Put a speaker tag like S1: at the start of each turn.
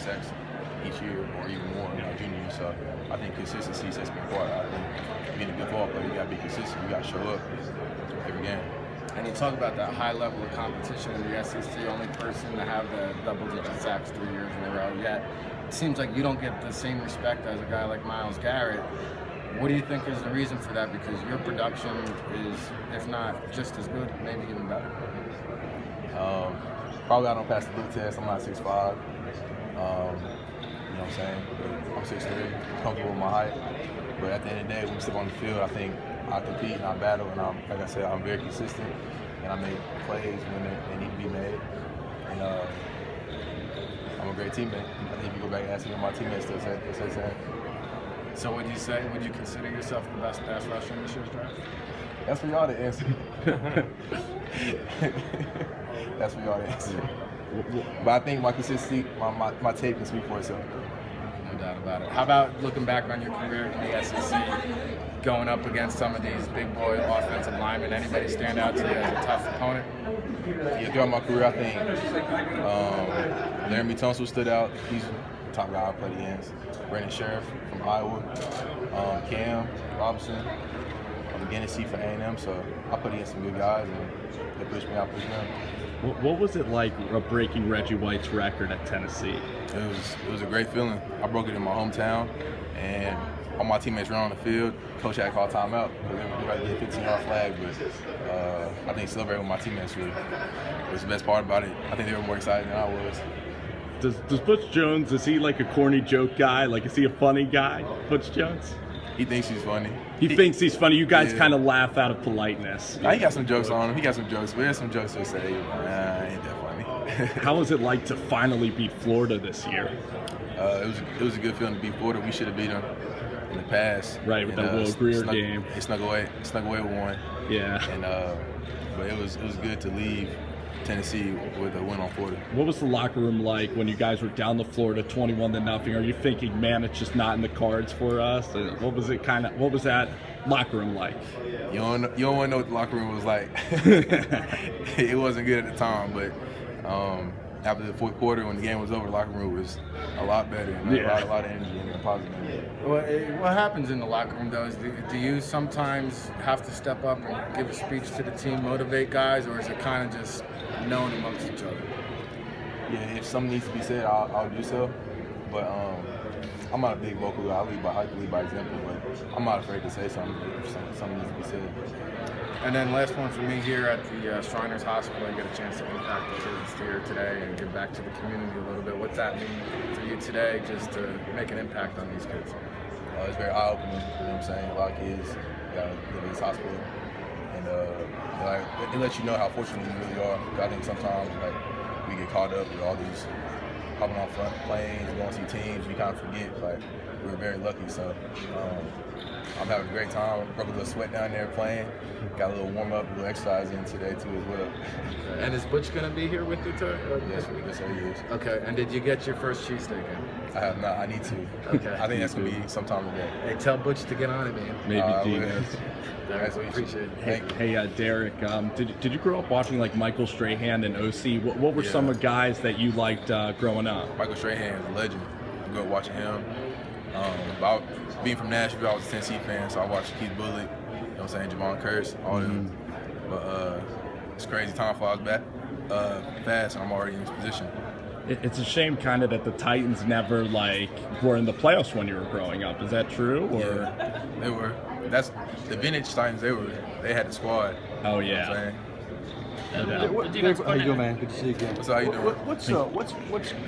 S1: sacks each year or even more in our junior year. So I think consistency sets me apart. I think being a good football player, you got to be consistent. You got to show up every game.
S2: And you talk about that high level of competition in the SEC, only person to have the double-digit sacks 3 years in a row. Yet it seems like you don't get the same respect as a guy like Myles Garrett. What do you think is the reason for that? Because your production is, if not just as good, maybe even better.
S1: Probably I don't pass the book test. I'm not 6'5". You know what I'm saying? But I'm 6'3", comfortable with my height. But at the end of the day, when we step on the field, I think I compete and I battle, and like I said, I'm very consistent, and I make plays when they need to be made. And I'm a great teammate. I think if you go back and ask me my teammates, they'll say the same.
S2: So would you consider yourself the best pass rusher in this year's draft?
S1: That's for y'all to answer. That's for y'all to answer. But I think my consistency, my tape can speak for itself.
S2: No doubt about it. How about looking back on your career in the SEC, going up against some of these big boy offensive linemen? Anybody stand out to you as a tough opponent?
S1: Yeah, throughout my career, I think Laramie Tunsil stood out. He's the top guy I played against. Brandon Sheriff from Iowa, Cam Robinson, Genesee for A&M. So I played against some good guys, and they pushed me, I pushed them.
S3: What was it like breaking Reggie White's record at Tennessee?
S1: It was a great feeling. I broke it in my hometown, and all my teammates ran on the field. Coach had to call timeout because they were going to get a 15-yard flag. But I think celebrating with my teammates was the best part about it. I think they were more excited than I was.
S3: Does Butch Jones, is he like a corny joke guy? Like, is he a funny guy, Butch Jones?
S1: He thinks he's funny.
S3: He thinks he's funny. You guys kind of laugh out of politeness.
S1: He got some jokes on him. He got some jokes. But there's some jokes he'll say, ain't that funny.
S3: How was it like to finally beat Florida this year?
S1: It was a good feeling to beat Florida. We should have beat them in the past.
S3: Right, with that Will Greer game.
S1: It snuck away with one.
S3: Yeah.
S1: And but it was good to leave Tennessee with a win on Florida.
S3: What was the locker room like when you guys were down to Florida 21-0? Are you thinking, man, it's just not in the cards for us? What was that locker room like?
S1: You don't want to know what the locker room was like. It wasn't good at the time, but after the fourth quarter, when the game was over, the locker room was a lot better. And a lot of energy and positive energy.
S2: What happens in the locker room, though, is do you sometimes have to step up and give a speech to the team, motivate guys, or is it kind of just known amongst each other?
S1: Yeah, if something needs to be said, I'll do so. But I'm not a big vocal guy. I lead by example, but I'm not afraid to say something if something needs to be said.
S2: And then last one for me here at the Shriners Hospital, I get a chance to impact the kids here today and give back to the community a little bit. What's that mean for you today, just to make an impact on these kids?
S1: It's very eye-opening, you know what I'm saying? A lot of kids got to live in this hospital. And it lets you know how fortunate you really are. I think sometimes we get caught up with all these hopping on front planes, going to see teams, you kind of forget we're very lucky. So I'm having a great time. Broke a little sweat down there playing. Got a little warm up, a little exercise in today too as well.
S2: And is Butch going to be here with you too?
S1: Yes, sir, he is.
S2: Okay, and did you get your first cheesesteak in?
S1: I have not. I need to.
S2: Okay.
S1: I think that's going to be sometime today.
S2: Hey, tell Butch to get on it, man.
S3: Maybe Gina.
S1: Nice to
S2: Appreciate it.
S3: Hey, Derek, did you grow up watching like Michael Strahan and OC? What were some of the guys that you liked growing up?
S1: Michael Strahan is a legend. I grew up watching him. Being from Nashville, I was a Tennessee fan, so I watched Keith Bullock, you know what I'm saying, Javon Curse, all them. But it's crazy. Time flies back fast, and I'm already in this position.
S3: It's a shame kind of that the Titans never were in the playoffs when you were growing up. Is that true? Or?
S1: Yeah, they were. That's the vintage Titans. They had the squad.
S3: Oh yeah.
S1: You know what I'm saying?
S4: How you doing, man? Good to see you again.
S1: What's up? How you doing?
S4: What's